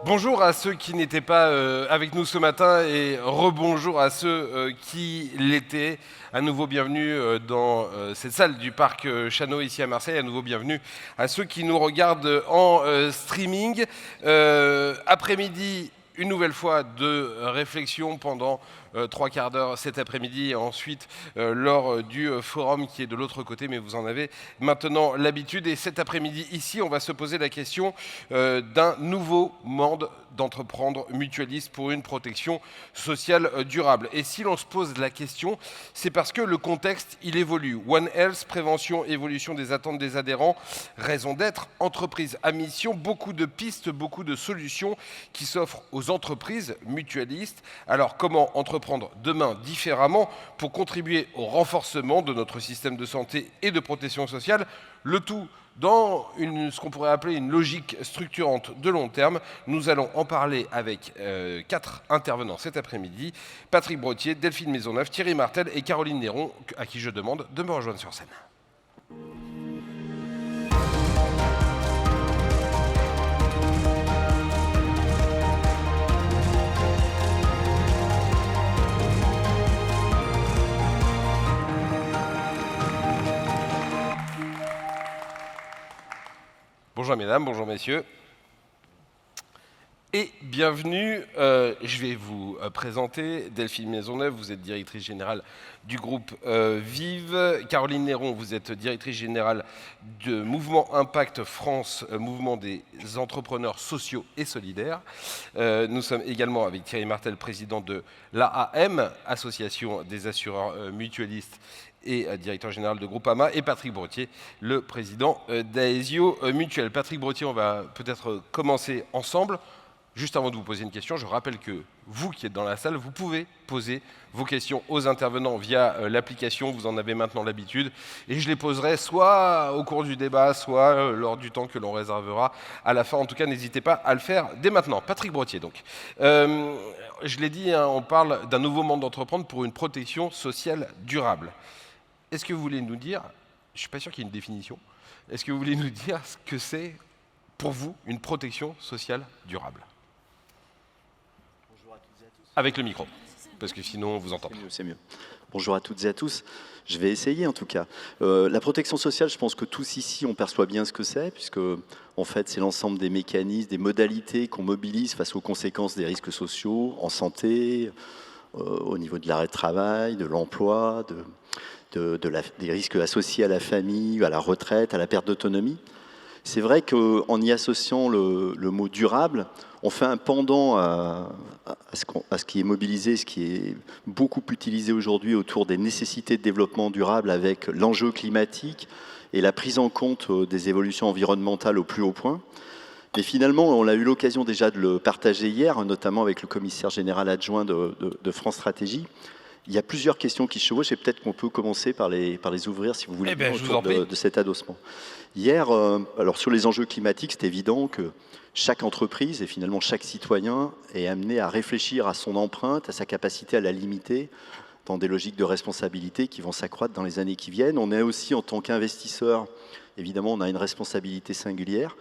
Bonjour à ceux qui n'étaient pas avec nous ce matin et rebonjour à ceux qui l'étaient. À nouveau bienvenue dans cette salle du parc Chano ici à Marseille. À nouveau bienvenue à ceux qui nous regardent en streaming. Après-midi, une nouvelle fois de réflexion pendant 3/4 d'heure cet après-midi et ensuite lors du forum qui est de l'autre côté, mais vous en avez maintenant l'habitude. Et cet après-midi ici, on va se poser la question d'un nouveau monde d'entreprendre mutualiste pour une protection sociale durable. Et si l'on se pose la question, c'est parce que le contexte, il évolue. One Health, prévention, évolution des attentes des adhérents, raison d'être, entreprise à mission, beaucoup de pistes, beaucoup de solutions qui s'offrent aux entreprises mutualistes. Alors comment entreprendre demain différemment pour contribuer au renforcement de notre système de santé et de protection sociale, le tout dans ce qu'on pourrait appeler une logique structurante de long terme. Nous allons en parler avec 4 intervenants cet après-midi. Patrick Brottier, Delphine Maisonneuve, Thierry Martel et Caroline Néron, à qui je demande de me rejoindre sur scène. Bonjour mesdames, bonjour messieurs. Et bienvenue, je vais vous présenter Delphine Maisonneuve, vous êtes directrice générale du groupe Vive. Caroline Néron, vous êtes directrice générale de Mouvement Impact France, mouvement des entrepreneurs sociaux et solidaires. Nous sommes également avec Thierry Martel, président de l'AAM, Association des assureurs mutualistes et directeur général de Groupama, et Patrick Brottier, le président d'Aesio Mutuel. Patrick Brottier, on va peut-être commencer ensemble. Juste avant de vous poser une question, je rappelle que vous qui êtes dans la salle, vous pouvez poser vos questions aux intervenants via l'application, vous en avez maintenant l'habitude, et je les poserai soit au cours du débat, soit lors du temps que l'on réservera à la fin. En tout cas, n'hésitez pas à le faire dès maintenant. Patrick Brottier, donc. Je l'ai dit, hein, on parle d'un nouveau monde d'entreprendre pour une protection sociale durable. Est-ce que vous voulez nous dire, je ne suis pas sûr qu'il y ait une définition, est-ce que vous voulez nous dire ce que c'est pour vous une protection sociale durable ? Bonjour à toutes et à tous. Avec le micro, parce que sinon on vous entend. C'est mieux. Bonjour à toutes et à tous. Je vais essayer en tout cas. La protection sociale, je pense que tous ici on perçoit bien ce que c'est, puisque en fait c'est l'ensemble des mécanismes, des modalités qu'on mobilise face aux conséquences des risques sociaux en santé, au niveau de l'arrêt de travail, de l'emploi, des risques associés à la famille, à la retraite, à la perte d'autonomie. C'est vrai qu'en y associant le mot durable, on fait un pendant à ce qui est mobilisé, ce qui est beaucoup utilisé aujourd'hui autour des nécessités de développement durable avec l'enjeu climatique et la prise en compte des évolutions environnementales au plus haut point. Mais finalement, on a eu l'occasion déjà de le partager hier, notamment avec le commissaire général adjoint de France Stratégie. Il y a plusieurs questions qui se chevauchent et peut-être qu'on peut commencer par les ouvrir, si vous voulez, autour de cet adossement. Hier, alors sur les enjeux climatiques, c'est évident que chaque entreprise et finalement chaque citoyen est amené à réfléchir à son empreinte, à sa capacité à la limiter dans des logiques de responsabilité qui vont s'accroître dans les années qui viennent. On est aussi, en tant qu'investisseur, évidemment, on a une responsabilité singulière.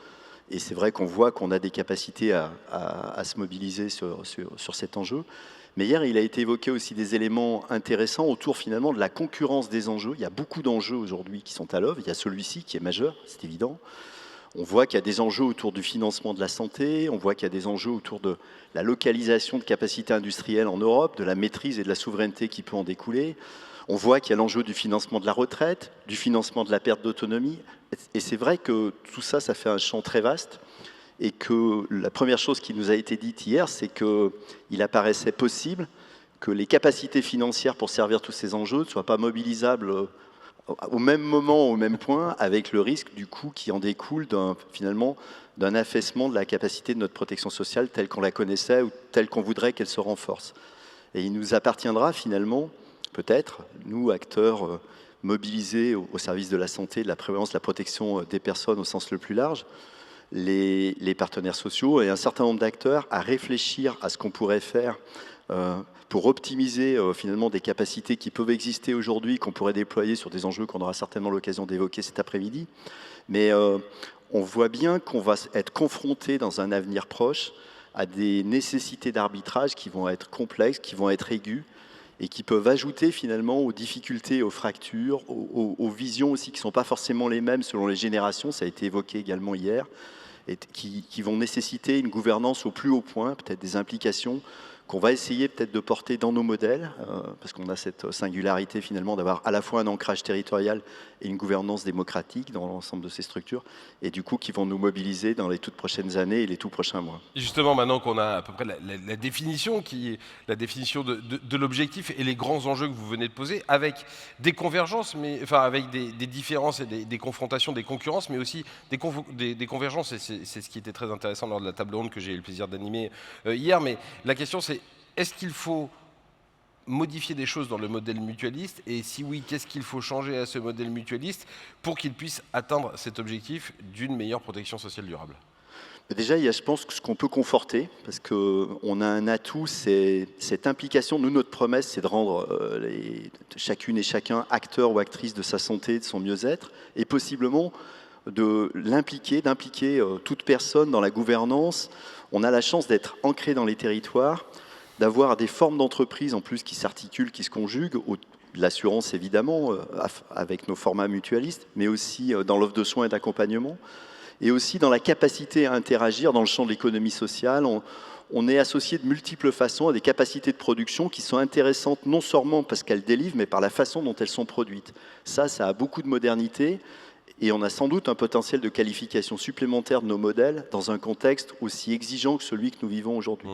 Et c'est vrai qu'on voit qu'on a des capacités à se mobiliser sur cet enjeu. Mais hier, il a été évoqué aussi des éléments intéressants autour finalement de la concurrence des enjeux. Il y a beaucoup d'enjeux aujourd'hui qui sont à l'œuvre. Il y a celui-ci qui est majeur, c'est évident. On voit qu'il y a des enjeux autour du financement de la santé. On voit qu'il y a des enjeux autour de la localisation de capacités industrielles en Europe, de la maîtrise et de la souveraineté qui peut en découler. On voit qu'il y a l'enjeu du financement de la retraite, du financement de la perte d'autonomie. Et c'est vrai que tout ça, ça fait un champ très vaste. Et que la première chose qui nous a été dite hier, c'est qu'il apparaissait possible que les capacités financières pour servir tous ces enjeux ne soient pas mobilisables au même moment, au même point, avec le risque du coup qui en découle finalement d'un affaissement de la capacité de notre protection sociale telle qu'on la connaissait ou telle qu'on voudrait qu'elle se renforce. Et il nous appartiendra finalement, peut-être, nous, acteurs mobilisés au service de la santé, de la prévalence, de la protection des personnes au sens le plus large, les partenaires sociaux et un certain nombre d'acteurs à réfléchir à ce qu'on pourrait faire pour optimiser finalement des capacités qui peuvent exister aujourd'hui, qu'on pourrait déployer sur des enjeux qu'on aura certainement l'occasion d'évoquer cet après-midi. Mais on voit bien qu'on va être confronté dans un avenir proche à des nécessités d'arbitrage qui vont être complexes, qui vont être aiguës, et qui peuvent ajouter finalement aux difficultés, aux fractures, aux visions aussi qui ne sont pas forcément les mêmes selon les générations, ça a été évoqué également hier, et qui vont nécessiter une gouvernance au plus haut point, peut-être des implications qu'on va essayer peut-être de porter dans nos modèles, parce qu'on a cette singularité finalement d'avoir à la fois un ancrage territorial et une gouvernance démocratique dans l'ensemble de ces structures, et du coup qui vont nous mobiliser dans les toutes prochaines années et les tout prochains mois. Justement, maintenant qu'on a à peu près la définition, la définition de l'objectif et les grands enjeux que vous venez de poser, avec des convergences, enfin avec des différences et des confrontations, des concurrences, mais aussi des convergences, et c'est ce qui était très intéressant lors de la table ronde que j'ai eu le plaisir d'animer hier, mais la question c'est, est-ce qu'il faut modifier des choses dans le modèle mutualiste, et si oui, qu'est-ce qu'il faut changer à ce modèle mutualiste pour qu'il puisse atteindre cet objectif d'une meilleure protection sociale durable? Déjà, il y a, je pense, ce qu'on peut conforter, parce qu'on a un atout, c'est cette implication. Nous, notre promesse, c'est de rendre chacune et chacun acteur ou actrice de sa santé, de son mieux-être, et possiblement d'impliquer toute personne dans la gouvernance. On a la chance d'être ancré dans les territoires, d'avoir des formes d'entreprise en plus qui s'articulent, qui se conjuguent, l'assurance évidemment, avec nos formats mutualistes, mais aussi dans l'offre de soins et d'accompagnement, et aussi dans la capacité à interagir dans le champ de l'économie sociale. On est associé de multiples façons à des capacités de production qui sont intéressantes non seulement parce qu'elles délivrent, mais par la façon dont elles sont produites. Ça a beaucoup de modernité, et on a sans doute un potentiel de qualification supplémentaire de nos modèles dans un contexte aussi exigeant que celui que nous vivons aujourd'hui.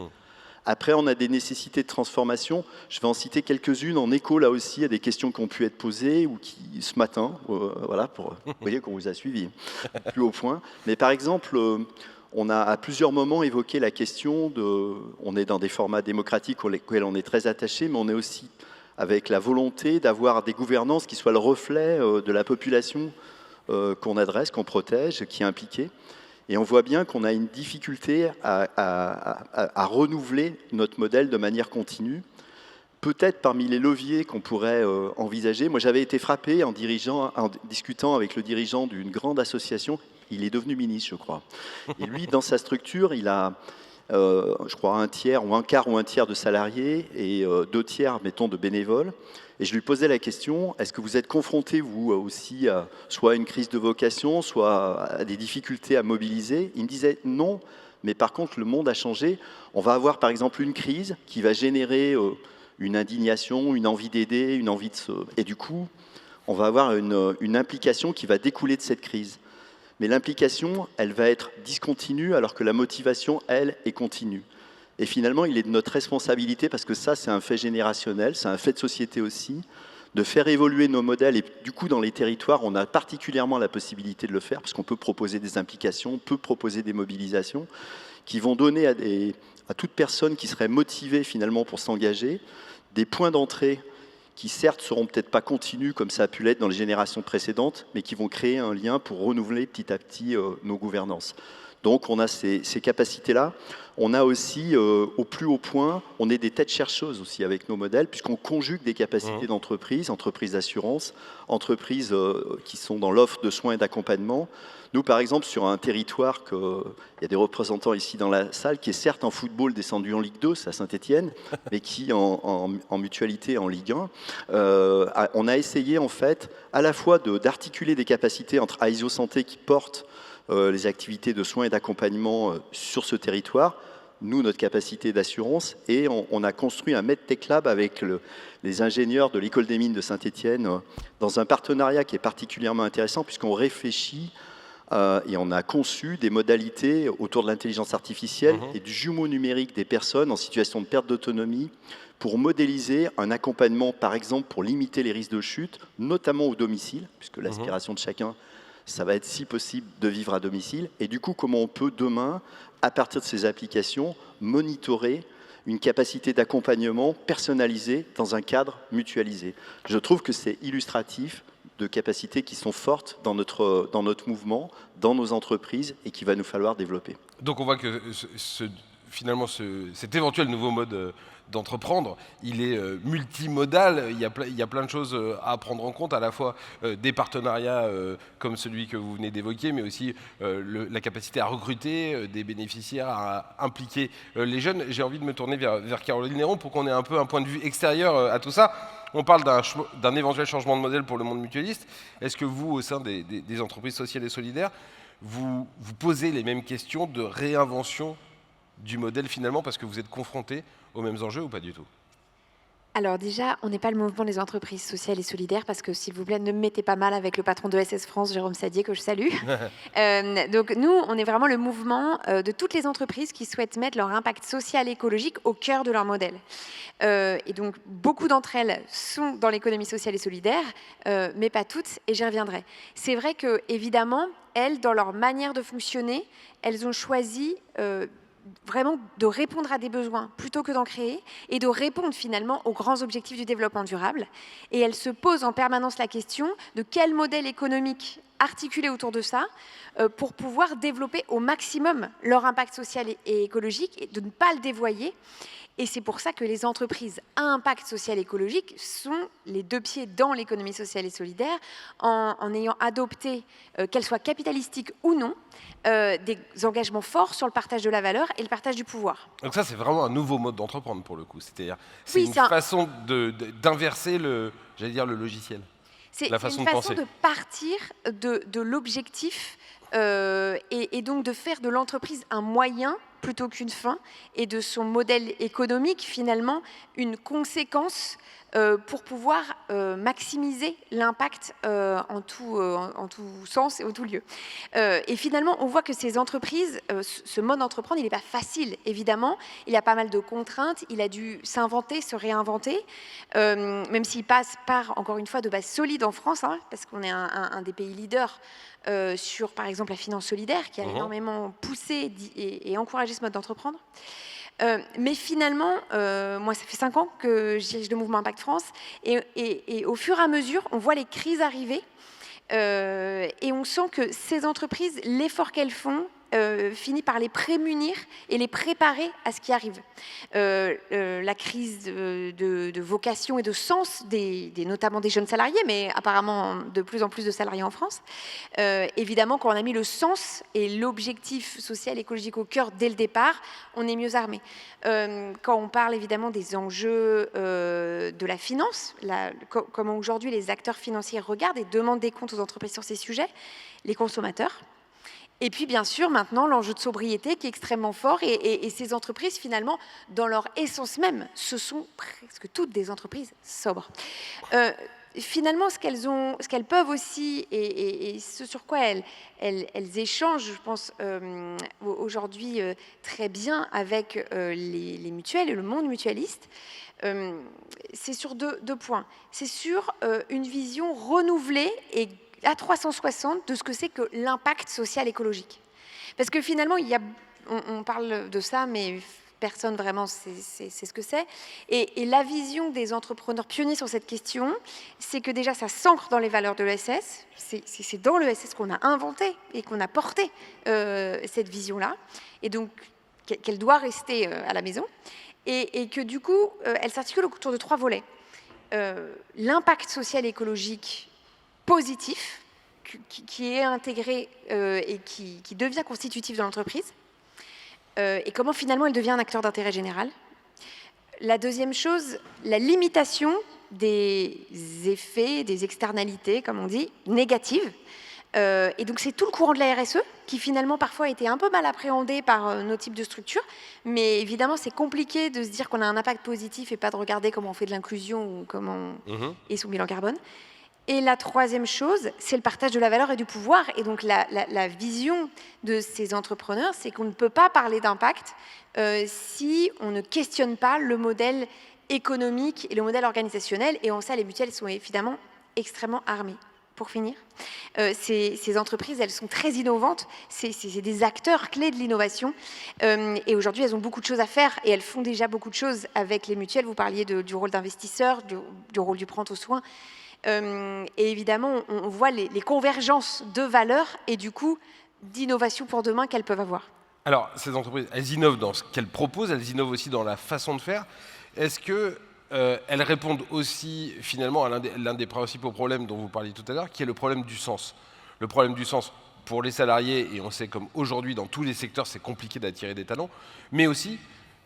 Après, on a des nécessités de transformation. Je vais en citer quelques-unes en écho, là aussi, à des questions qui ont pu être posées ou qui, ce matin, voilà, vous voyez qu'on vous a suivi plus au point. Mais par exemple, on a à plusieurs moments évoqué la question on est dans des formats démocratiques auxquels on est très attaché, mais on est aussi avec la volonté d'avoir des gouvernances qui soient le reflet de la population qu'on adresse, qu'on protège, qui est impliquée. Et on voit bien qu'on a une difficulté à renouveler notre modèle de manière continue. Peut-être parmi les leviers qu'on pourrait envisager. Moi, j'avais été frappé en discutant avec le dirigeant d'une grande association. Il est devenu ministre, je crois. Et lui, dans sa structure, il a, je crois, un tiers ou un quart ou un tiers de salariés et 2 tiers, mettons, de bénévoles. Et je lui posais la question, est-ce que vous êtes confronté, vous aussi, soit à une crise de vocation, soit à des difficultés à mobiliser? Il me disait non, mais par contre, le monde a changé. On va avoir, par exemple, une crise qui va générer une indignation, une envie d'aider, une envie de se... Et du coup, on va avoir une implication qui va découler de cette crise. Mais l'implication, elle va être discontinue, alors que la motivation, elle, est continue. Et finalement, il est de notre responsabilité, parce que ça, c'est un fait générationnel, c'est un fait de société aussi, de faire évoluer nos modèles. Et du coup, dans les territoires, on a particulièrement la possibilité de le faire, parce qu'on peut proposer des implications, on peut proposer des mobilisations, qui vont donner à toute personne qui serait motivée finalement pour s'engager, des points d'entrée qui certes seront peut-être pas continus comme ça a pu l'être dans les générations précédentes, mais qui vont créer un lien pour renouveler petit à petit nos gouvernances. Donc on a ces capacités-là. On a aussi, au plus haut point, on est des têtes chercheuses aussi avec nos modèles, puisqu'on conjugue des capacités d'entreprise, entreprises d'assurance, entreprises qui sont dans l'offre de soins et d'accompagnement. Nous, par exemple, sur un territoire, il y a des représentants ici dans la salle, qui est certes en football descendu en Ligue 2, c'est à Saint-Étienne, mais qui en mutualité en Ligue 1, on a essayé en fait à la fois d'articuler des capacités entre AISO Santé qui portent les activités de soins et d'accompagnement sur ce territoire, nous, notre capacité d'assurance, et on a construit un MedTech Lab avec les ingénieurs de l'École des Mines de Saint-Étienne dans un partenariat qui est particulièrement intéressant puisqu'on réfléchit et on a conçu des modalités autour de l'intelligence artificielle et du jumeau numérique des personnes en situation de perte d'autonomie pour modéliser un accompagnement, par exemple, pour limiter les risques de chute, notamment au domicile, puisque l'aspiration de chacun, ça va être, si possible, de vivre à domicile. Et du coup, comment on peut demain, à partir de ces applications, monitorer une capacité d'accompagnement personnalisée dans un cadre mutualisé. Je trouve que c'est illustratif de capacités qui sont fortes dans notre mouvement, dans nos entreprises, et qu'il va nous falloir développer. Donc on voit que finalement cet éventuel nouveau mode d'entreprendre, il est multimodal, il y a plein de choses à prendre en compte, à la fois des partenariats comme celui que vous venez d'évoquer, mais aussi la capacité à recruter des bénéficiaires, à impliquer les jeunes. J'ai envie de me tourner vers Caroline Néron pour qu'on ait un peu un point de vue extérieur à tout ça. On parle d'un éventuel changement de modèle pour le monde mutualiste. Est-ce que vous, au sein des entreprises sociales et solidaires, vous posez les mêmes questions de réinvention du modèle finalement parce que vous êtes confrontés aux mêmes enjeux ou pas du tout? Alors déjà, on n'est pas le mouvement des entreprises sociales et solidaires parce que, s'il vous plaît, ne me mettez pas mal avec le patron de SS France, Jérôme Sadier, que je salue. Donc nous, on est vraiment le mouvement de toutes les entreprises qui souhaitent mettre leur impact social et écologique au cœur de leur modèle. Et donc, beaucoup d'entre elles sont dans l'économie sociale et solidaire, mais pas toutes, et j'y reviendrai. C'est vrai que, évidemment, elles, dans leur manière de fonctionner, elles ont choisi vraiment de répondre à des besoins plutôt que d'en créer et de répondre finalement aux grands objectifs du développement durable. Et elles se posent en permanence la question de quel modèle économique articuler autour de ça pour pouvoir développer au maximum leur impact social et écologique et de ne pas le dévoyer. Et c'est pour ça que les entreprises à impact social et écologique sont les deux pieds dans l'économie sociale et solidaire, en ayant adopté, qu'elles soient capitalistiques ou non, des engagements forts sur le partage de la valeur et le partage du pouvoir. Donc ça, c'est vraiment un nouveau mode d'entreprendre pour le coup. C'est-à-dire, c'est Oui, une façon d'inverser le logiciel. C'est la façon une de façon penser. de partir de l'objectif et donc de faire de l'entreprise un moyen plutôt qu'une fin, et de son modèle économique finalement une conséquence pour pouvoir maximiser l'impact en tout sens et en tout lieu. Et finalement, on voit que ces entreprises, ce mode d'entreprendre, il n'est pas facile, évidemment. Il y a pas mal de contraintes, il a dû s'inventer, se réinventer, même s'il passe par, encore une fois, de bases solides en France, hein, parce qu'on est un des pays leaders sur, par exemple, la finance solidaire, qui a énormément poussé et encouragé ce mode d'entreprendre. Mais finalement, moi, ça fait 5 ans que je dirige le mouvement Impact France, et au fur et à mesure, on voit les crises arriver, et on sent que ces entreprises, l'effort qu'elles font, finit par les prémunir et les préparer à ce qui arrive. La crise de vocation et de sens, notamment des jeunes salariés, mais apparemment de plus en plus de salariés en France. Évidemment, quand on a mis le sens et l'objectif social et écologique au cœur dès le départ, on est mieux armé. Quand on parle évidemment des enjeux de la finance, comment aujourd'hui les acteurs financiers regardent et demandent des comptes aux entreprises sur ces sujets, les consommateurs. Et puis, bien sûr, maintenant, l'enjeu de sobriété qui est extrêmement fort. Et ces entreprises, finalement, dans leur essence même, ce sont presque toutes des entreprises sobres. Finalement, ce qu'elles peuvent aussi, et ce sur quoi elles échangent, je pense, aujourd'hui très bien avec les mutuelles et le monde mutualiste, c'est sur deux points. C'est sur une vision renouvelée et à 360 de ce que c'est que l'impact social écologique. Parce que finalement, on parle de ça, mais personne vraiment sait ce que c'est. Et la vision des entrepreneurs pionniers sur cette question, c'est que déjà, ça s'ancre dans les valeurs de l'ESS. C'est dans l'ESS qu'on a inventé et qu'on a porté cette vision-là. Et donc, qu'elle doit rester à la maison. Et que du coup, elle s'articule autour de 3 volets. L'impact social et écologique positif, qui est intégré et qui devient constitutif de l'entreprise, et comment finalement elle devient un acteur d'intérêt général. La deuxième chose, la limitation des effets, des externalités, comme on dit, négatives. Et donc c'est tout le courant de la RSE qui finalement parfois a été un peu mal appréhendé par nos types de structures, mais évidemment c'est compliqué de se dire qu'on a un impact positif et pas de regarder comment on fait de l'inclusion ou comment est son bilan carbone. Et la troisième chose, c'est le partage de la valeur et du pouvoir. Et donc la vision de ces entrepreneurs, c'est qu'on ne peut pas parler d'impact si on ne questionne pas le modèle économique et le modèle organisationnel. Et en ça, les mutuelles sont évidemment extrêmement armées. Pour finir, ces entreprises, elles sont très innovantes. C'est des acteurs clés de l'innovation. Et aujourd'hui, elles ont beaucoup de choses à faire. Et elles font déjà beaucoup de choses avec les mutuelles. Vous parliez du rôle d'investisseur, du rôle du prêt aux soins. Et évidemment, on voit les convergences de valeurs et du coup d'innovation pour demain qu'elles peuvent avoir. Alors, ces entreprises, elles innovent dans ce qu'elles proposent, elles innovent aussi dans la façon de faire. Est-ce que elles répondent aussi finalement à l'un des principaux problèmes dont vous parliez tout à l'heure, qui est le problème du sens. Le problème du sens pour les salariés, et on sait comme aujourd'hui dans tous les secteurs c'est compliqué d'attirer des talents, mais aussi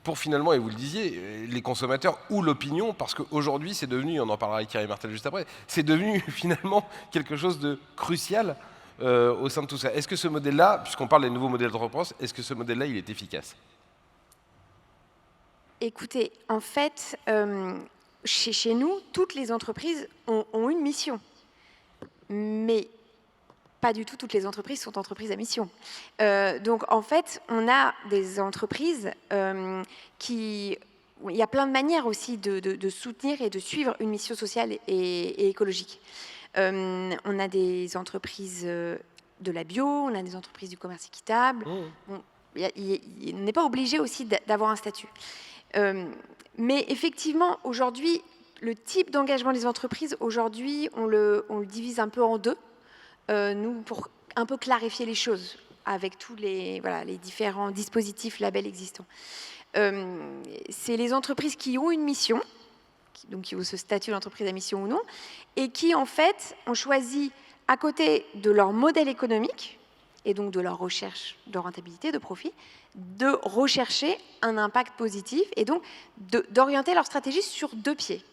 pour finalement, et vous le disiez, les consommateurs ou l'opinion, parce qu'aujourd'hui c'est devenu, on en parlera avec Thierry Martel juste après, c'est devenu finalement quelque chose de crucial au sein de tout ça. Est-ce que ce modèle-là, puisqu'on parle des nouveaux modèles d'entreprise, est-ce que ce modèle-là il est efficace ? Écoutez, en fait, chez nous, toutes les entreprises ont une mission. Mais pas du tout toutes les entreprises sont entreprises à mission. Donc, en fait, on a des entreprises qui... Il y a plein de manières aussi de soutenir et de suivre une mission sociale et écologique. On a des entreprises de la bio, on a des entreprises du commerce équitable. Bon, on n'est pas obligé aussi d'avoir un statut. Mais effectivement, aujourd'hui, le type d'engagement des entreprises, aujourd'hui, on le divise un peu en deux, nous, pour un peu clarifier les choses avec tous les différents dispositifs, labels existants. C'est les entreprises qui ont une mission, donc qui ont ce statut d'entreprise à mission ou non, et qui, en fait, ont choisi, à côté de leur modèle économique, et donc de leur recherche de rentabilité, de profit, de rechercher un impact positif et donc d'orienter leur stratégie sur deux pieds.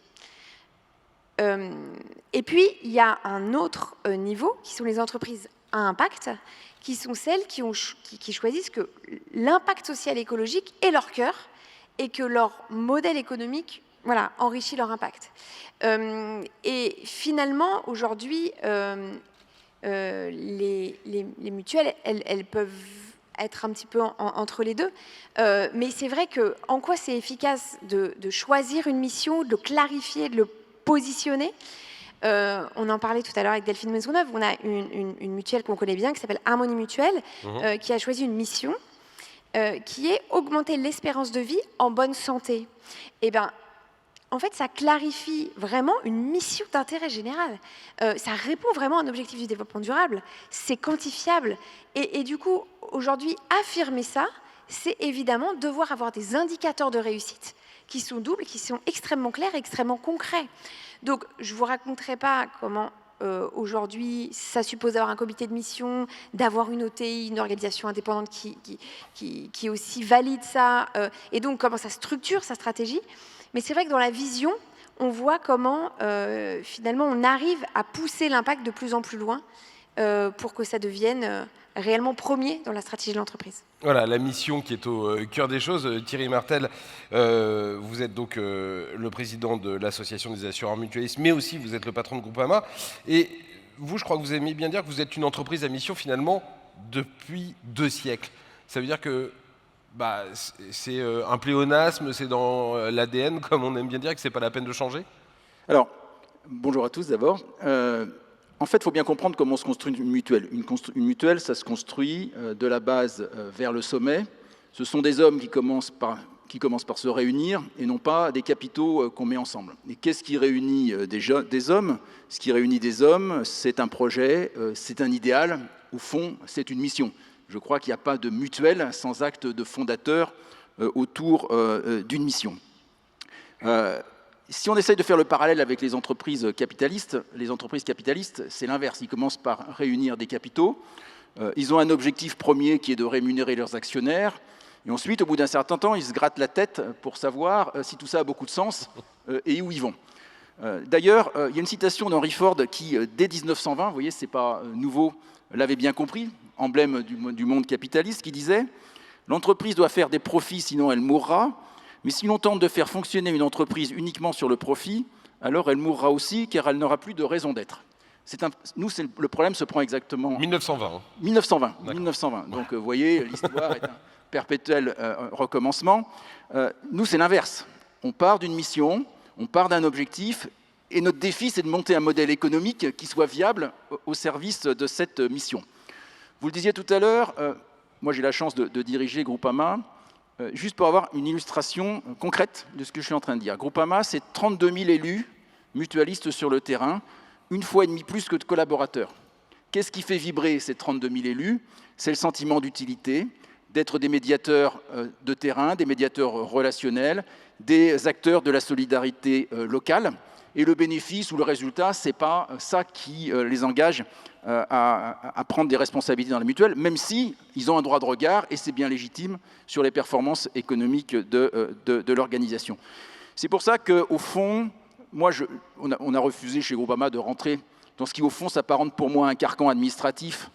Et puis, il y a un autre niveau, qui sont les entreprises à impact, qui sont celles qui choisissent que l'impact social et écologique est leur cœur et que leur modèle économique enrichit leur impact. Et finalement, aujourd'hui, les mutuelles, elles peuvent être un petit peu entre les deux. Mais c'est vrai que en quoi c'est efficace de choisir une mission, de le clarifier, de le positionner. On en parlait tout à l'heure avec Delphine Maisonneuve. On a une mutuelle qu'on connaît bien qui s'appelle Harmonie Mutuelle, qui a choisi une mission qui est augmenter l'espérance de vie en bonne santé. Eh bien, en fait, ça clarifie vraiment une mission d'intérêt général. Ça répond vraiment à un objectif du développement durable. C'est quantifiable. Et du coup, aujourd'hui, affirmer ça, c'est évidemment devoir avoir des indicateurs de réussite qui sont doubles, qui sont extrêmement clairs, extrêmement concrets. Donc, je ne vous raconterai pas comment aujourd'hui, ça suppose d'avoir un comité de mission, d'avoir une OTI, une organisation indépendante qui aussi valide ça, et donc comment ça structure sa stratégie. Mais c'est vrai que dans la vision, on voit comment finalement on arrive à pousser l'impact de plus en plus loin pour que ça devienne réellement premier dans la stratégie de l'entreprise. Voilà, la mission qui est au cœur des choses. Thierry Martel, vous êtes donc le président de l'association des assureurs mutualistes, mais aussi vous êtes le patron de Groupama. Et vous, je crois que vous aimez bien dire que vous êtes une entreprise à mission finalement depuis 2 siècles. Ça veut dire que c'est un pléonasme, c'est dans l'ADN, comme on aime bien dire, que c'est pas la peine de changer. Alors, bonjour à tous d'abord. En fait, il faut bien comprendre comment se construit une mutuelle. Une mutuelle, ça se construit de la base vers le sommet. Ce sont des hommes qui commencent par se réunir et non pas des capitaux qu'on met ensemble. Et qu'est-ce qui réunit des hommes ? Ce qui réunit des hommes, c'est un projet, c'est un idéal. Au fond, c'est une mission. Je crois qu'il n'y a pas de mutuelle sans acte de fondateur autour d'une mission. Si on essaye de faire le parallèle avec les entreprises capitalistes, c'est l'inverse. Ils commencent par réunir des capitaux. Ils ont un objectif premier qui est de rémunérer leurs actionnaires. Et ensuite, au bout d'un certain temps, ils se grattent la tête pour savoir si tout ça a beaucoup de sens et où ils vont. D'ailleurs, il y a une citation d'Henry Ford qui, dès 1920, vous voyez, ce n'est pas nouveau, l'avait bien compris, emblème du monde capitaliste, qui disait « L'entreprise doit faire des profits, sinon elle mourra. Mais si l'on tente de faire fonctionner une entreprise uniquement sur le profit, alors elle mourra aussi, car elle n'aura plus de raison d'être. » Le problème se prend exactement... 1920. 1920. Donc, vous voyez, l'histoire est un perpétuel recommencement. Nous, c'est l'inverse. On part d'une mission, on part d'un objectif, et notre défi, c'est de monter un modèle économique qui soit viable au service de cette mission. Vous le disiez tout à l'heure, moi j'ai la chance de diriger Groupama. Juste pour avoir une illustration concrète de ce que je suis en train de dire. Groupama, c'est 32 000 élus mutualistes sur le terrain, 1,5 fois plus que de collaborateurs. Qu'est-ce qui fait vibrer ces 32 000 élus ? C'est le sentiment d'utilité, d'être des médiateurs de terrain, des médiateurs relationnels, des acteurs de la solidarité locale. Et le bénéfice ou le résultat, ce n'est pas ça qui les engage à prendre des responsabilités dans la mutuelle, même si ils ont un droit de regard, et c'est bien légitime, sur les performances économiques de l'organisation. C'est pour ça qu'au fond, on a refusé chez Groupama de rentrer dans ce qui, au fond, s'apparente pour moi à un carcan administratif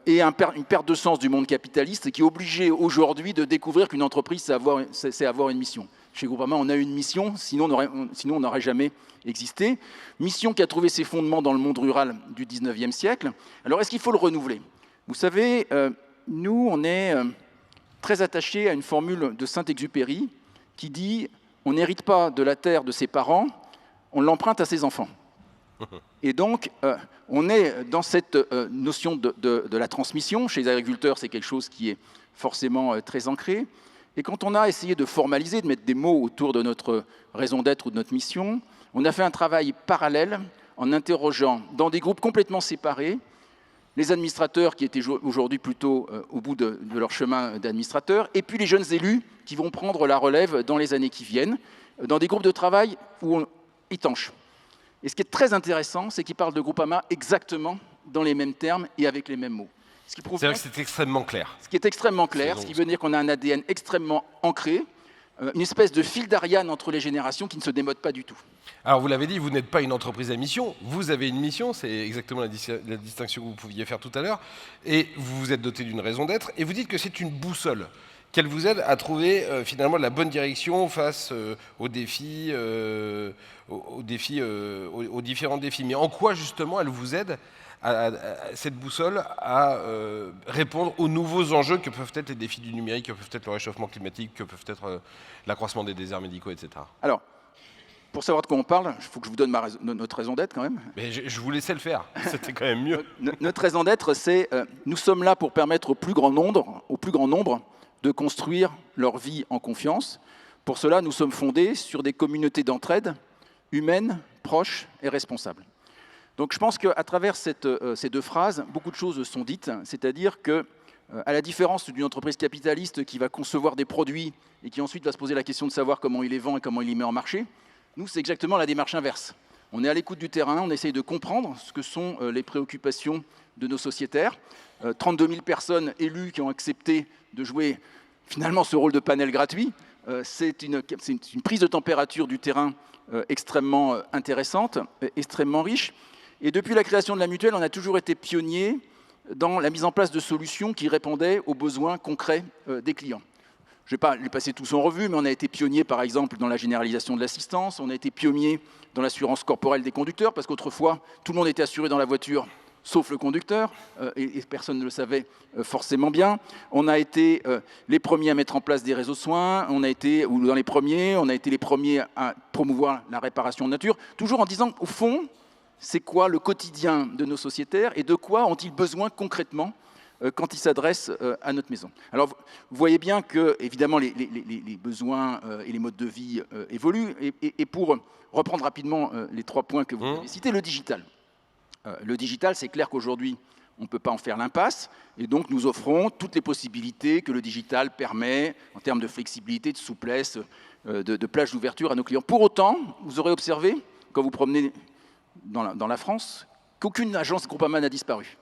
et une perte de sens du monde capitaliste qui est obligé aujourd'hui de découvrir qu'une entreprise, c'est avoir une mission. Chez Groupama, on a une mission, sinon on n'aurait jamais existé. Mission qui a trouvé ses fondements dans le monde rural du 19e siècle. Alors, est-ce qu'il faut le renouveler? Vous savez, nous, on est très attachés à une formule de Saint-Exupéry qui dit « On n'hérite pas de la terre de ses parents, on l'emprunte à ses enfants ». Et donc, on est dans cette notion de la transmission. Chez les agriculteurs, c'est quelque chose qui est forcément très ancré. Et quand on a essayé de formaliser, de mettre des mots autour de notre raison d'être ou de notre mission, on a fait un travail parallèle en interrogeant dans des groupes complètement séparés les administrateurs qui étaient aujourd'hui plutôt au bout de leur chemin d'administrateurs, et puis les jeunes élus qui vont prendre la relève dans les années qui viennent, dans des groupes de travail étanches. Et ce qui est très intéressant, c'est qu'ils parlent de Groupama exactement dans les mêmes termes et avec les mêmes mots. C'est-à-dire que c'est extrêmement clair. Ce qui est extrêmement clair, ce qui veut dire qu'on a un ADN extrêmement ancré, une espèce de fil d'Ariane entre les générations qui ne se démode pas du tout. Alors vous l'avez dit, vous n'êtes pas une entreprise à mission, vous avez une mission, c'est exactement la distinction que vous pouviez faire tout à l'heure, et vous vous êtes doté d'une raison d'être, et vous dites que c'est une boussole, qu'elle vous aide à trouver finalement la bonne direction face aux différents défis. Mais en quoi justement elle vous aide cette boussole à répondre aux nouveaux enjeux que peuvent être les défis du numérique, que peuvent être le réchauffement climatique, que peuvent être l'accroissement des déserts médicaux, etc. Alors, pour savoir de quoi on parle, il faut que je vous donne notre raison d'être quand même. Mais je vous laissais le faire, c'était quand même mieux. Notre raison d'être, c'est nous sommes là pour permettre au plus grand nombre de construire leur vie en confiance. Pour cela, nous sommes fondés sur des communautés d'entraide humaines, proches et responsables. Donc je pense qu'à travers ces deux phrases, beaucoup de choses sont dites, c'est-à-dire que, à la différence d'une entreprise capitaliste qui va concevoir des produits et qui ensuite va se poser la question de savoir comment il les vend et comment il les met en marché, nous, c'est exactement la démarche inverse. On est à l'écoute du terrain, on essaye de comprendre ce que sont les préoccupations de nos sociétaires. 32 000 personnes élues qui ont accepté de jouer finalement ce rôle de panel gratuit. C'est une prise de température du terrain extrêmement intéressante, extrêmement riche. Et depuis la création de la mutuelle, on a toujours été pionniers dans la mise en place de solutions qui répondaient aux besoins concrets des clients. Je ne vais pas les passer tous en revue, mais on a été pionniers, par exemple, dans la généralisation de l'assistance, on a été pionniers dans l'assurance corporelle des conducteurs, parce qu'autrefois, tout le monde était assuré dans la voiture, sauf le conducteur, et personne ne le savait forcément bien. On a été les premiers à mettre en place des réseaux de soins, on a été les premiers à promouvoir la réparation de nature, toujours en disant, au fond, c'est quoi le quotidien de nos sociétaires et de quoi ont-ils besoin concrètement quand ils s'adressent à notre maison. Alors, vous voyez bien que, évidemment, les besoins et les modes de vie évoluent. Et pour reprendre rapidement les 3 points que vous avez cités, le digital. Le digital, c'est clair qu'aujourd'hui, on ne peut pas en faire l'impasse. Et donc, nous offrons toutes les possibilités que le digital permet en termes de flexibilité, de souplesse, de plage d'ouverture à nos clients. Pour autant, vous aurez observé, quand vous promenez dans la France, qu'aucune agence Groupama n'a disparu.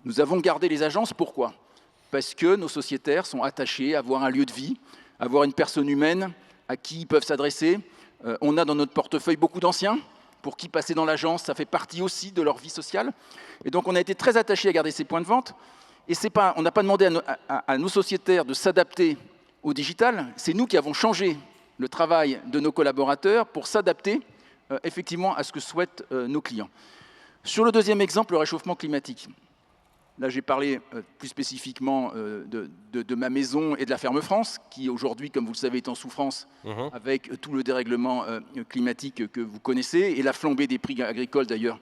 Nous avons gardé les agences, pourquoi? Parce que nos sociétaires sont attachés à avoir un lieu de vie, à avoir une personne humaine à qui ils peuvent s'adresser. On a dans notre portefeuille beaucoup d'anciens, pour qui passer dans l'agence, ça fait partie aussi de leur vie sociale. Et donc on a été très attachés à garder ces points de vente. Et on n'a pas demandé à nos sociétaires de s'adapter au digital, c'est nous qui avons changé le travail de nos collaborateurs pour s'adapter effectivement à ce que souhaitent nos clients. Sur le deuxième exemple, le réchauffement climatique. Là, j'ai parlé plus spécifiquement de ma maison et de la Ferme France, qui aujourd'hui, comme vous le savez, est en souffrance avec tout le dérèglement climatique que vous connaissez et la flambée des prix agricoles, d'ailleurs,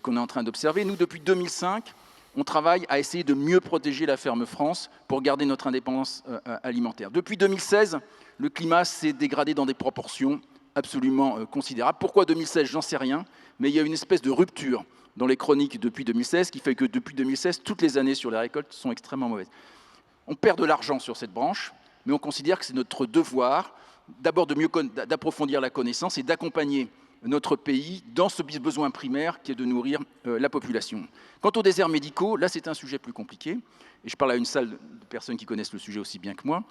qu'on est en train d'observer. Nous, depuis 2005, on travaille à essayer de mieux protéger la Ferme France pour garder notre indépendance alimentaire. Depuis 2016, le climat s'est dégradé dans des proportions absolument considérables. Pourquoi 2016? J'en sais rien, mais il y a une espèce de rupture dans les chroniques depuis 2016, qui fait que depuis 2016, toutes les années sur les récoltes sont extrêmement mauvaises. On perd de l'argent sur cette branche, mais on considère que c'est notre devoir d'abord d'approfondir la connaissance et d'accompagner notre pays dans ce besoin primaire qui est de nourrir la population. Quant aux déserts médicaux, là c'est un sujet plus compliqué, et je parle à une salle de personnes qui connaissent le sujet aussi bien que moi.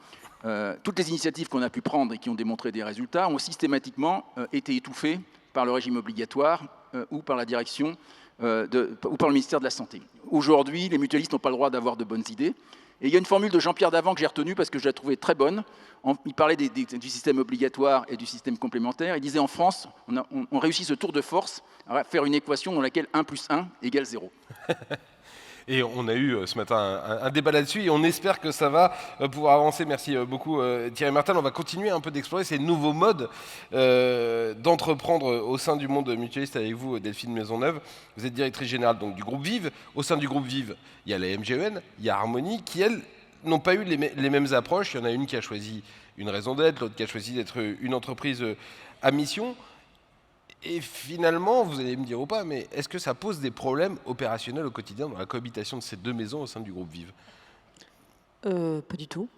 Toutes les initiatives qu'on a pu prendre et qui ont démontré des résultats ont systématiquement été étouffées par le régime obligatoire ou par la direction ou par le ministère de la Santé. Aujourd'hui, les mutualistes n'ont pas le droit d'avoir de bonnes idées. Et il y a une formule de Jean-Pierre Davant que j'ai retenue parce que je la trouvais très bonne. Il parlait du système obligatoire et du système complémentaire. Il disait en France, on réussit ce tour de force à faire une équation dans laquelle 1 + 1 = 0. Et on a eu ce matin un débat là-dessus et on espère que ça va pouvoir avancer. Merci beaucoup Thierry Martel. On va continuer un peu d'explorer ces nouveaux modes d'entreprendre au sein du monde mutualiste avec vous, Delphine Maisonneuve. Vous êtes directrice générale donc, du groupe Vive. Au sein du groupe Vive, il y a la MGEN, il y a Harmonie qui, elles, n'ont pas eu les mêmes approches. Il y en a une qui a choisi une raison d'être, l'autre qui a choisi d'être une entreprise à mission. Et finalement, vous allez me dire ou pas, mais est-ce que ça pose des problèmes opérationnels au quotidien dans la cohabitation de ces deux maisons au sein du groupe Vive ? Pas du tout.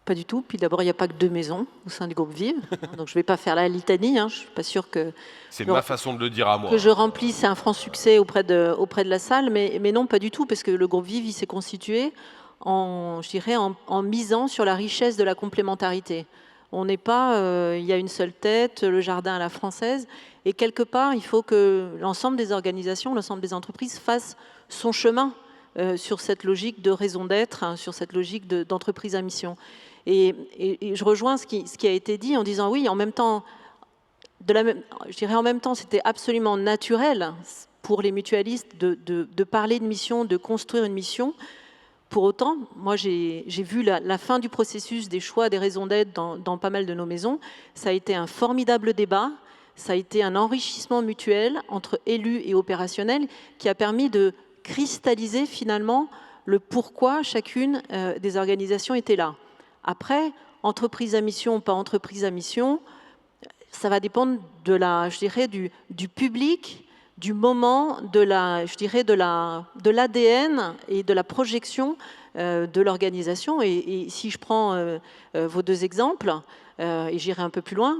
Pas du tout. Puis d'abord, il n'y a pas que 2 maisons au sein du groupe Vive. Donc je ne vais pas faire la litanie. Je ne suis pas sûre que... C'est ma façon de le dire à moi. Que je remplisse un franc succès auprès de la salle. Mais non, pas du tout. Parce que le groupe Vive, il s'est constitué en misant sur la richesse de la complémentarité. On n'est pas, il y a une seule tête, le jardin à la française. Et quelque part, il faut que l'ensemble des organisations, l'ensemble des entreprises fassent son chemin sur cette logique de raison d'être, sur cette logique d'entreprise à mission. Et je rejoins ce qui a été dit en disant oui, en même temps, je dirais en même temps, c'était absolument naturel pour les mutualistes de parler de mission, de construire une mission. Pour autant, moi j'ai vu la fin du processus des choix des raisons d'être dans pas mal de nos maisons. Ça a été un formidable débat, ça a été un enrichissement mutuel entre élus et opérationnels qui a permis de cristalliser finalement le pourquoi chacune des organisations était là. Après, entreprise à mission, pas entreprise à mission, ça va dépendre de du public, du moment, de l'ADN et de la projection de l'organisation. Et si je prends vos 2 exemples, et j'irai un peu plus loin,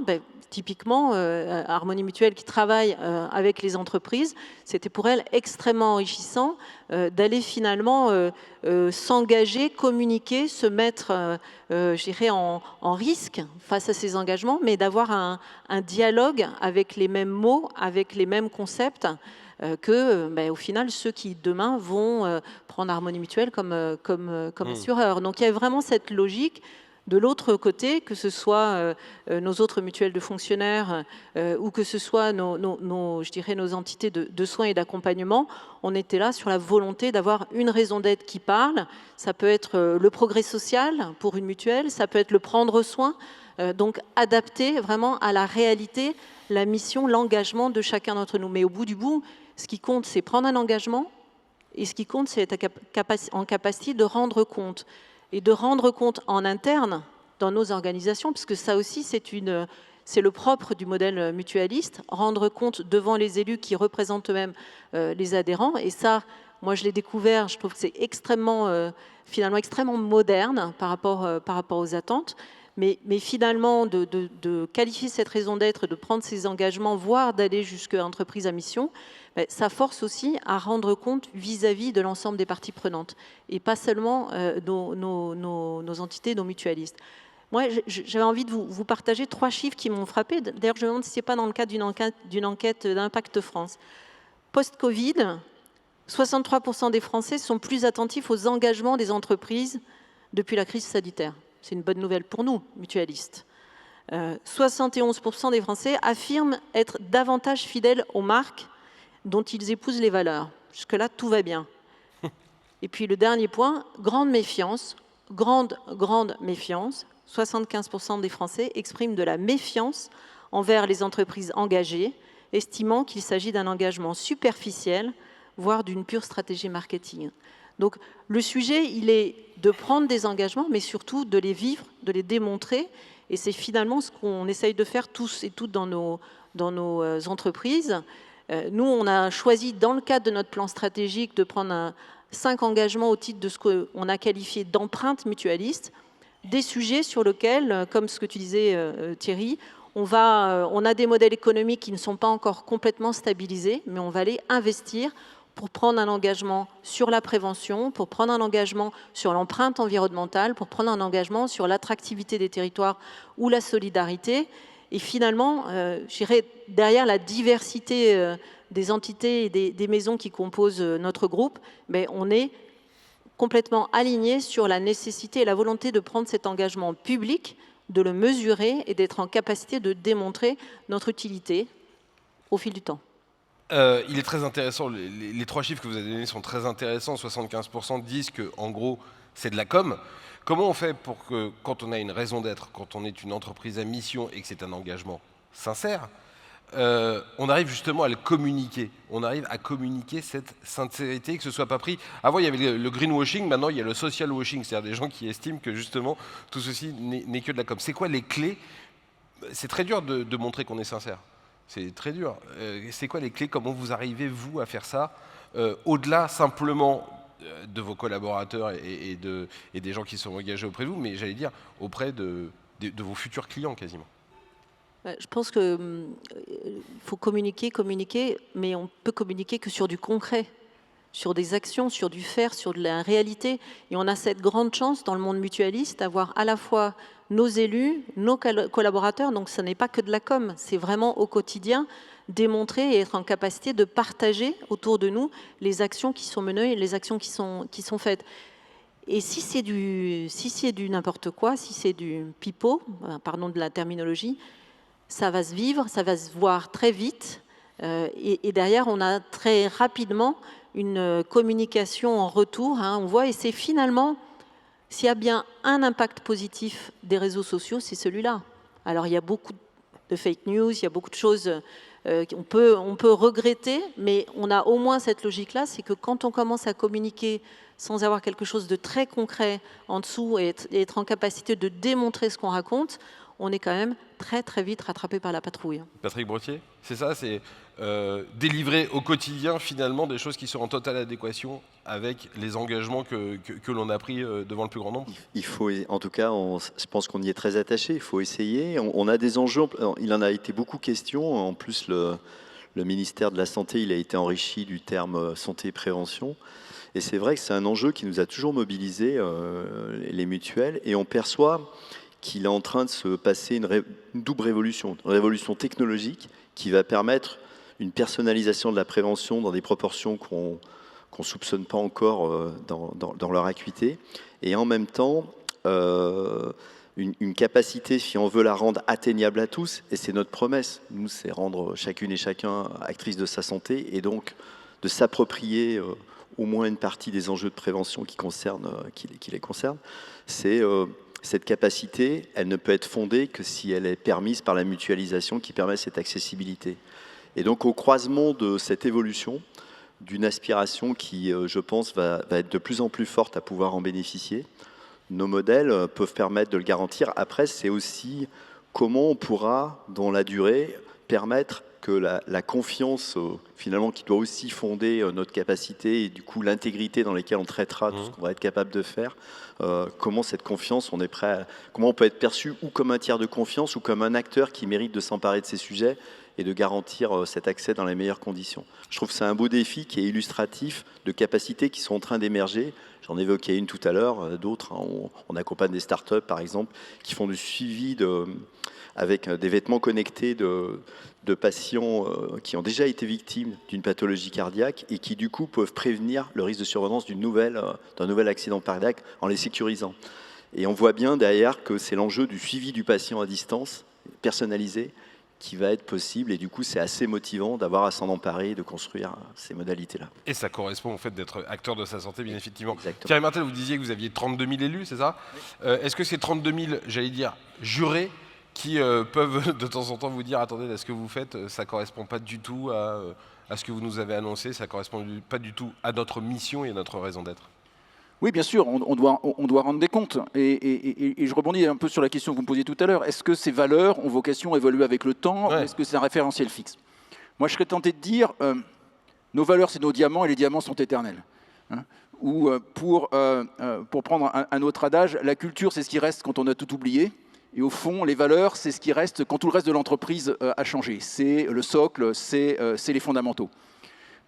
typiquement, Harmonie Mutuelle qui travaille avec les entreprises, c'était pour elle extrêmement enrichissant d'aller finalement s'engager, communiquer, se mettre en risque face à ces engagements, mais d'avoir un dialogue avec les mêmes mots, avec les mêmes concepts, au final, ceux qui demain vont prendre Harmonie Mutuelle comme assureur. Donc il y a vraiment cette logique. De l'autre côté, que ce soit nos autres mutuelles de fonctionnaires ou que ce soit nos entités de soins et d'accompagnement, on était là sur la volonté d'avoir une raison d'être qui parle. Ça peut être le progrès social pour une mutuelle, ça peut être le prendre soin, donc adapter vraiment à la réalité, la mission, l'engagement de chacun d'entre nous. Mais au bout du bout, ce qui compte, c'est prendre un engagement et ce qui compte, c'est être en capacité de rendre compte. Et de rendre compte en interne dans nos organisations, parce que ça aussi c'est le propre du modèle mutualiste, rendre compte devant les élus qui représentent eux-mêmes les adhérents. Et ça, moi je l'ai découvert, je trouve que c'est finalement extrêmement moderne par rapport aux attentes. Mais finalement, de qualifier cette raison d'être, de prendre ces engagements, voire d'aller jusqu'à entreprise à mission, ça force aussi à rendre compte vis-à-vis de l'ensemble des parties prenantes, et pas seulement nos entités, nos mutualistes. Moi, j'avais envie de vous partager 3 chiffres qui m'ont frappé. D'ailleurs, je me demande si ce n'est pas dans le cadre d'une enquête d'Impact France. Post-Covid, 63% des Français sont plus attentifs aux engagements des entreprises depuis la crise sanitaire. C'est une bonne nouvelle pour nous, mutualistes. 71% des Français affirment être davantage fidèles aux marques dont ils épousent les valeurs. Jusque-là, tout va bien. Et puis le dernier point, grande méfiance, grande méfiance. 75% des Français expriment de la méfiance envers les entreprises engagées, estimant qu'il s'agit d'un engagement superficiel, voire d'une pure stratégie marketing. Donc le sujet, il est de prendre des engagements, mais surtout de les vivre, de les démontrer. Et c'est finalement ce qu'on essaye de faire tous et toutes dans nos entreprises. Nous, on a choisi, dans le cadre de notre plan stratégique, de prendre 5 engagements au titre de ce qu'on a qualifié d'empreinte mutualiste, des sujets sur lesquels, comme ce que tu disais Thierry, on a des modèles économiques qui ne sont pas encore complètement stabilisés, mais on va aller investir pour prendre un engagement sur la prévention, pour prendre un engagement sur l'empreinte environnementale, pour prendre un engagement sur l'attractivité des territoires ou la solidarité. Et finalement, je dirais, derrière la diversité des entités et des maisons qui composent notre groupe, mais on est complètement aligné sur la nécessité et la volonté de prendre cet engagement public, de le mesurer et d'être en capacité de démontrer notre utilité au fil du temps. Il est très intéressant, les 3 chiffres que vous avez donnés sont très intéressants. 75% disent que, en gros, c'est de la com. Comment on fait pour que, quand on a une raison d'être, quand on est une entreprise à mission et que c'est un engagement sincère, on arrive justement à le communiquer. On arrive à communiquer cette sincérité, que ce soit pas pris. Avant, il y avait le greenwashing, maintenant, il y a le social washing, c'est-à-dire des gens qui estiment que, justement, tout ceci n'est que de la com. C'est quoi les clés? C'est très dur de montrer qu'on est sincère. C'est très dur. C'est quoi les clés? Comment vous arrivez, vous, à faire ça au-delà simplement de vos collaborateurs et des gens qui sont engagés auprès de vous, mais j'allais dire auprès de vos futurs clients quasiment? Je pense qu'il faut communiquer, mais on peut communiquer que sur du concret, sur des actions, sur du faire, sur de la réalité. Et on a cette grande chance dans le monde mutualiste d'avoir à la fois nos élus, nos collaborateurs, donc ce n'est pas que de la com, c'est vraiment au quotidien démontrer et être en capacité de partager autour de nous les actions qui sont menées et les actions qui sont faites. Et si c'est du n'importe quoi, si c'est du pipeau, pardon de la terminologie, ça va se vivre, ça va se voir très vite, et derrière on a très rapidement une communication en retour, on voit, et c'est finalement, s'il y a bien un impact positif des réseaux sociaux, c'est celui-là. Alors il y a beaucoup de fake news, il y a beaucoup de choses qu'on peut regretter, mais on a au moins cette logique-là, c'est que quand on commence à communiquer sans avoir quelque chose de très concret en dessous et être en capacité de démontrer ce qu'on raconte, on est quand même très très vite rattrapé par la patrouille. Patrick Brottier, c'est ça, c'est délivrer au quotidien finalement des choses qui sont en totale adéquation avec les engagements que l'on a pris devant le plus grand nombre. Il faut, en tout cas, je pense qu'on y est très attaché, il faut essayer. On a des enjeux, il en a été beaucoup question, en plus le ministère de la Santé, il a été enrichi du terme santé et prévention. Et c'est vrai que c'est un enjeu qui nous a toujours mobilisés, les mutuelles, et on perçoit qu'il est en train de se passer une double révolution, une révolution technologique qui va permettre une personnalisation de la prévention dans des proportions qu'on ne soupçonne pas encore dans leur acuité, et en même temps une capacité, si on veut la rendre atteignable à tous, et c'est notre promesse, nous, c'est rendre chacune et chacun actrice de sa santé, et donc de s'approprier au moins une partie des enjeux de prévention qui les concernent, c'est cette capacité, elle ne peut être fondée que si elle est permise par la mutualisation qui permet cette accessibilité. Et donc au croisement de cette évolution, d'une aspiration qui, je pense, va être de plus en plus forte à pouvoir en bénéficier, nos modèles peuvent permettre de le garantir. Après, c'est aussi comment on pourra, dans la durée, permettre que la confiance, finalement, qui doit aussi fonder notre capacité et du coup l'intégrité dans laquelle on traitera tout ce qu'on va être capable de faire, comment cette confiance, comment on peut être perçu ou comme un tiers de confiance ou comme un acteur qui mérite de s'emparer de ces sujets et de garantir cet accès dans les meilleures conditions. Je trouve que c'est un beau défi qui est illustratif de capacités qui sont en train d'émerger. J'en évoquais une tout à l'heure, d'autres. On accompagne des startups, par exemple, qui font du suivi avec des vêtements connectés de patients qui ont déjà été victimes d'une pathologie cardiaque et qui, du coup, peuvent prévenir le risque de survenance d'un nouvel accident cardiaque en les sécurisant. Et on voit bien derrière que c'est l'enjeu du suivi du patient à distance, personnalisé, qui va être possible, et du coup c'est assez motivant d'avoir à s'en emparer et de construire ces modalités-là. Et ça correspond au fait d'être acteur de sa santé, bien effectivement. Exactement. Thierry Martel, vous disiez que vous aviez 32 000 élus, c'est ça? Est-ce que ces 32 000, j'allais dire, jurés, qui peuvent de temps en temps vous dire, attendez, là, ce que vous faites, ça ne correspond pas du tout à ce que vous nous avez annoncé, ça ne correspond pas du tout à notre mission et à notre raison d'être? Oui, bien sûr, on doit rendre des comptes. Et je rebondis un peu sur la question que vous me posiez tout à l'heure. Est-ce que ces valeurs ont vocation à évoluer avec le temps, ou est-ce que c'est un référentiel fixe? Moi, je serais tenté de dire, nos valeurs, c'est nos diamants, et les diamants sont éternels. Ou pour prendre un autre adage, la culture, c'est ce qui reste quand on a tout oublié. Et au fond, les valeurs, c'est ce qui reste quand tout le reste de l'entreprise a changé. C'est le socle, c'est les fondamentaux.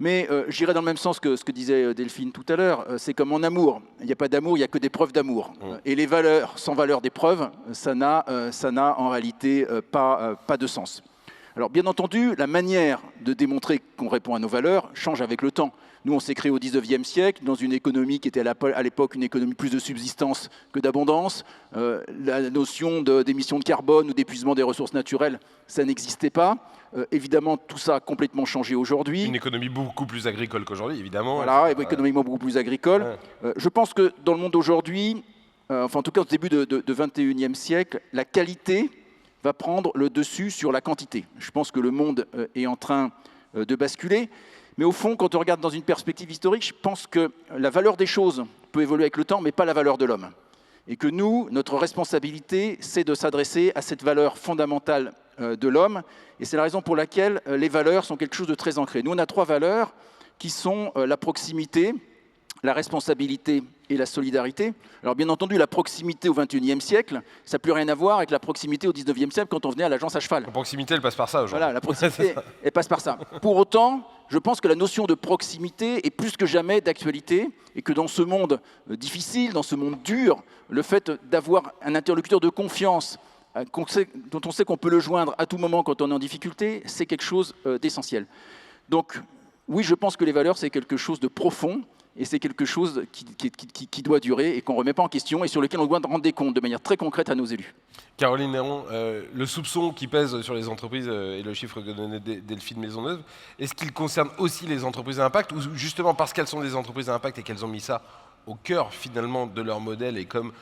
Mais j'irais dans le même sens que ce que disait Delphine tout à l'heure. C'est comme en amour. Il n'y a pas d'amour, il n'y a que des preuves d'amour. Et les valeurs sans valeur des preuves, ça n'a en réalité pas de sens. Alors bien entendu, la manière de démontrer qu'on répond à nos valeurs change avec le temps. Nous, on s'est créé au 19e siècle dans une économie qui était à l'époque une économie plus de subsistance que d'abondance. La notion d'émission de carbone ou d'épuisement des ressources naturelles, ça n'existait pas. Évidemment, tout ça a complètement changé aujourd'hui. Une économie beaucoup plus agricole qu'aujourd'hui, évidemment. Voilà, économiquement beaucoup plus agricole. Ouais. Je pense que dans le monde d'aujourd'hui, enfin en tout cas au début de 21e siècle, la qualité va prendre le dessus sur la quantité. Je pense que le monde est en train de basculer. Mais au fond, quand on regarde dans une perspective historique, je pense que la valeur des choses peut évoluer avec le temps, mais pas la valeur de l'homme. Et que nous, notre responsabilité, c'est de s'adresser à cette valeur fondamentale de l'homme. Et c'est la raison pour laquelle les valeurs sont quelque chose de très ancré. Nous, on a 3 valeurs qui sont la proximité, la responsabilité et la solidarité. Alors bien entendu, la proximité au XXIe siècle, ça n'a plus rien à voir avec la proximité au XIXe siècle quand on venait à l'agence à cheval. La proximité, elle passe par ça aujourd'hui. Voilà, la proximité, elle passe par ça. Pour autant, je pense que la notion de proximité est plus que jamais d'actualité et que dans ce monde difficile, dans ce monde dur, le fait d'avoir un interlocuteur de confiance dont on sait qu'on peut le joindre à tout moment quand on est en difficulté, c'est quelque chose d'essentiel. Donc oui, je pense que les valeurs, c'est quelque chose de profond. Et c'est quelque chose qui doit durer et qu'on ne remet pas en question et sur lequel on doit rendre des comptes de manière très concrète à nos élus. Caroline Néron, le soupçon qui pèse sur les entreprises et le chiffre que donnait Delphine Maisonneuve, est-ce qu'il concerne aussi les entreprises à impact ou justement parce qu'elles sont des entreprises à impact et qu'elles ont mis ça au cœur finalement de leur modèle et comme,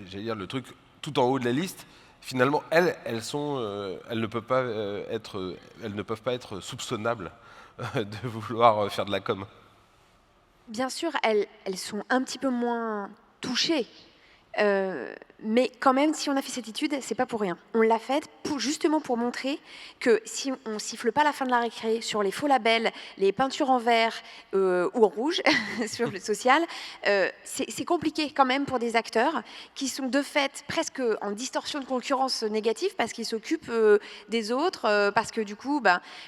j'allais dire, le truc tout en haut de la liste, finalement, elles ne peuvent pas être soupçonnables de vouloir faire de la com? Bien sûr, elles sont un petit peu moins touchées. Mais quand même, si on a fait cette étude, c'est pas pour rien. On l'a faite justement pour montrer que si on siffle pas la fin de la récré sur les faux labels, les peintures en vert ou en rouge sur le social, c'est compliqué quand même pour des acteurs qui sont de fait presque en distorsion de concurrence négative parce qu'ils s'occupent des autres, parce que du coup,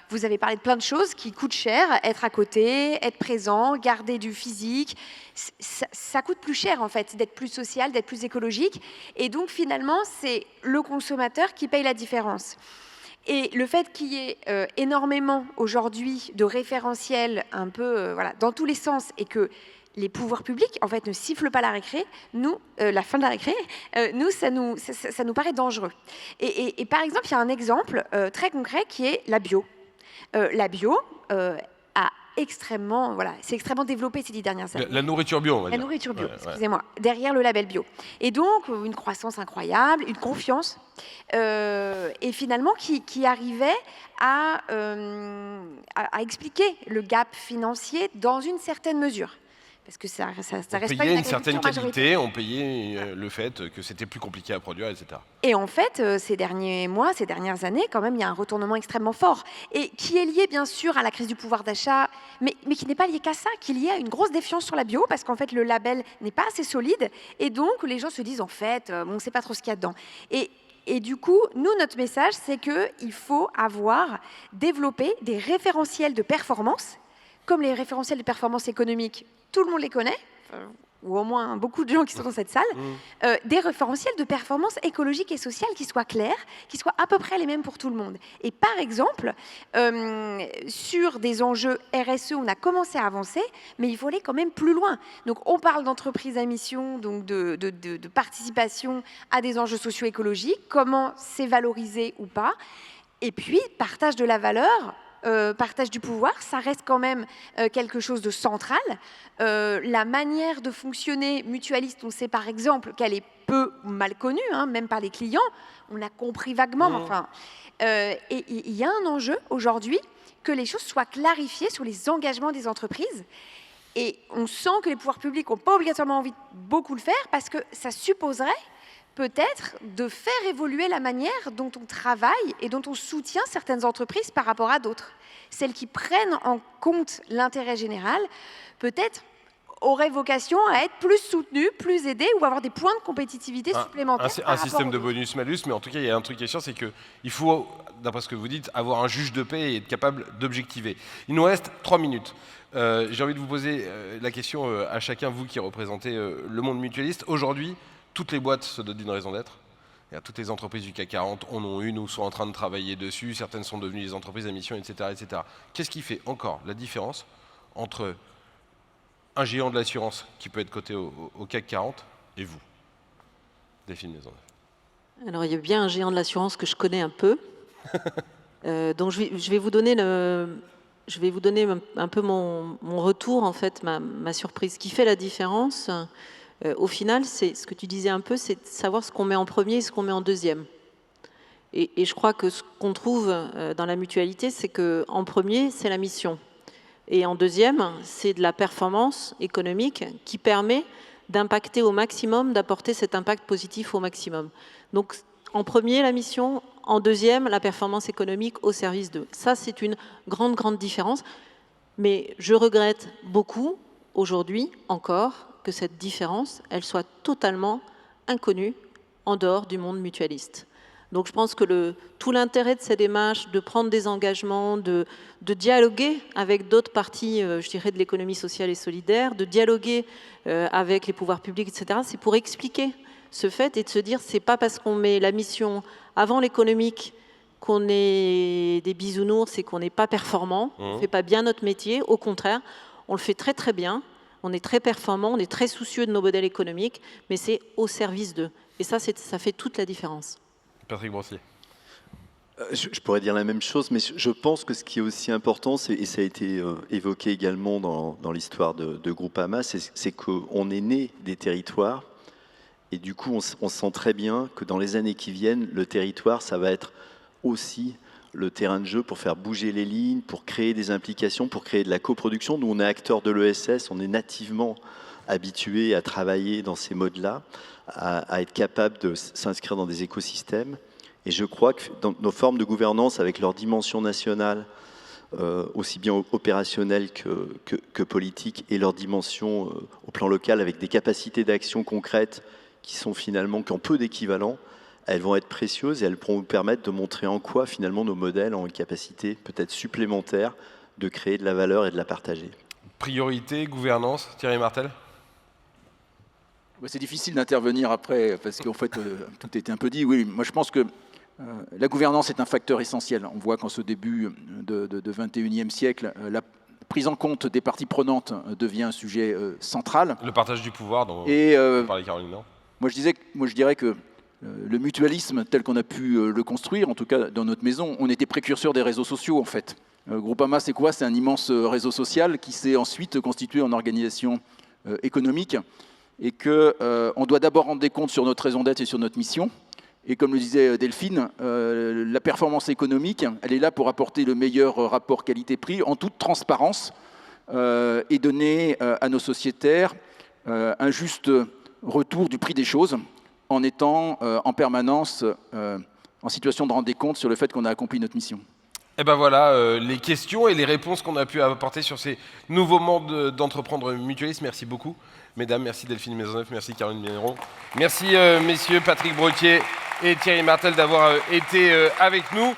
vous avez parlé de plein de choses qui coûtent cher, être à côté, être présent, garder du physique. Ça coûte plus cher en fait d'être plus social, d'être plus écologique. Et donc finalement, c'est le consommateur qui paye la différence. Et le fait qu'il y ait énormément aujourd'hui de référentiels un peu dans tous les sens et que les pouvoirs publics en fait ne sifflent pas la récré, nous, la fin de la récré, ça nous paraît dangereux. Et par exemple, il y a un exemple très concret qui est la bio. La bio c'est extrêmement développé ces 10 dernières années. La nourriture bio, on va dire. La nourriture bio, excusez-moi, derrière le label bio. Et donc, une croissance incroyable, une confiance, et finalement qui arrivait à expliquer le gap financier dans une certaine mesure. Parce que ça reste pas une certaine qualité, on payait le fait que c'était plus compliqué à produire, etc. Et en fait, ces derniers mois, ces dernières années, quand même, il y a un retournement extrêmement fort. Et qui est lié, bien sûr, à la crise du pouvoir d'achat, mais qui n'est pas lié qu'à ça, qui est lié à une grosse défiance sur la bio, parce qu'en fait, le label n'est pas assez solide. Et donc, les gens se disent, en fait, on ne sait pas trop ce qu'il y a dedans. Et du coup, nous, notre message, c'est qu'il faut développer des référentiels de performance, comme les référentiels de performance économique, tout le monde les connaît, ou au moins beaucoup de gens qui sont dans cette salle, des référentiels de performance écologique et sociale qui soient clairs, qui soient à peu près les mêmes pour tout le monde. Et par exemple, sur des enjeux RSE, on a commencé à avancer, mais il faut aller quand même plus loin. Donc on parle d'entreprise à mission, donc de participation à des enjeux socio-écologiques, comment c'est valorisé ou pas, et puis partage de la valeur, partage du pouvoir, ça reste quand même quelque chose de central. La manière de fonctionner mutualiste, on sait par exemple qu'elle est peu ou mal connue, même par les clients. On a compris vaguement, et il y a un enjeu aujourd'hui que les choses soient clarifiées sur les engagements des entreprises. Et on sent que les pouvoirs publics n'ont pas obligatoirement envie de beaucoup le faire parce que ça supposerait peut-être de faire évoluer la manière dont on travaille et dont on soutient certaines entreprises par rapport à d'autres. Celles qui prennent en compte l'intérêt général, peut-être aurait vocation à être plus soutenu, plus aidé ou avoir des points de compétitivité supplémentaires. Un système de bonus-malus, mais en tout cas, il y a un truc qui est sûr, c'est qu'il faut, d'après ce que vous dites, avoir un juge de paix et être capable d'objectiver. Il nous reste 3 minutes. J'ai envie de vous poser la question à chacun, vous qui représentez le monde mutualiste. Aujourd'hui, toutes les boîtes se donnent d'une raison d'être. Toutes les entreprises du CAC 40 en ont une ou sont en train de travailler dessus. Certaines sont devenues des entreprises à mission, etc., etc. Qu'est-ce qui fait encore la différence entre un géant de l'assurance qui peut être coté au CAC 40 et vous, Delphine Maisonneuve? Alors, il y a bien un géant de l'assurance que je connais un peu. Donc, je vais vous donner un peu mon retour, en fait, ma surprise. Ce qui fait la différence, au final, c'est ce que tu disais un peu, c'est de savoir ce qu'on met en premier et ce qu'on met en deuxième. Et je crois que ce qu'on trouve dans la mutualité, c'est qu'en premier, c'est la mission. Et en deuxième, c'est de la performance économique qui permet d'impacter au maximum, d'apporter cet impact positif au maximum. Donc, en premier, la mission. En deuxième, la performance économique au service d'eux. Ça, c'est une grande, grande différence. Mais je regrette beaucoup, aujourd'hui encore, que cette différence, elle soit totalement inconnue en dehors du monde mutualiste. Donc je pense que tout l'intérêt de ces démarches, de prendre des engagements, de dialoguer avec d'autres parties, je dirais, de l'économie sociale et solidaire, de dialoguer avec les pouvoirs publics, etc., c'est pour expliquer ce fait et de se dire, c'est pas parce qu'on met la mission avant l'économique qu'on est des bisounours et qu'on n'est pas performant, on ne fait pas bien notre métier. Au contraire, on le fait très très bien, on est très performant, on est très soucieux de nos modèles économiques, mais c'est au service d'eux. Et ça fait toute la différence. Patrick Brossier. Je pourrais dire la même chose, mais je pense que ce qui est aussi important, et ça a été évoqué également dans l'histoire de Groupama, c'est qu'on est né des territoires, et du coup on sent très bien que dans les années qui viennent, le territoire, ça va être aussi le terrain de jeu pour faire bouger les lignes, pour créer des implications, pour créer de la coproduction. Nous, on est acteurs de l'ESS, on est nativement habitués à travailler dans ces modes-là, à être capable de s'inscrire dans des écosystèmes. Et je crois que dans nos formes de gouvernance, avec leur dimension nationale, aussi bien opérationnelle que politique, et leur dimension au plan local, avec des capacités d'action concrètes qui ont peu d'équivalent, elles vont être précieuses et elles pourront nous permettre de montrer en quoi finalement nos modèles ont une capacité peut-être supplémentaire de créer de la valeur et de la partager. Priorité, gouvernance, Thierry Martel? C'est difficile d'intervenir après, parce qu'en fait, tout était un peu dit. Oui, moi je pense que la gouvernance est un facteur essentiel. On voit qu'en ce début de 21e siècle, la prise en compte des parties prenantes devient un sujet central. Le partage du pouvoir dont parlait Caroline, non? Moi je dirais que le mutualisme tel qu'on a pu le construire, en tout cas dans notre maison, on était précurseur des réseaux sociaux en fait. Groupama, c'est quoi? C'est un immense réseau social qui s'est ensuite constitué en organisation économique et qu'on doit d'abord rendre des comptes sur notre raison d'être et sur notre mission. Et comme le disait Delphine, la performance économique, elle est là pour apporter le meilleur rapport qualité-prix en toute transparence et donner à nos sociétaires un juste retour du prix des choses en étant en permanence en situation de rendre des comptes sur le fait qu'on a accompli notre mission. Et ben voilà les questions et les réponses qu'on a pu apporter sur ces nouveaux modes d'entreprendre mutualistes. Merci beaucoup, mesdames. Merci Delphine Maisonneuve, merci Caroline Mineron. Merci messieurs Patrick Brossier et Thierry Martel d'avoir été avec nous.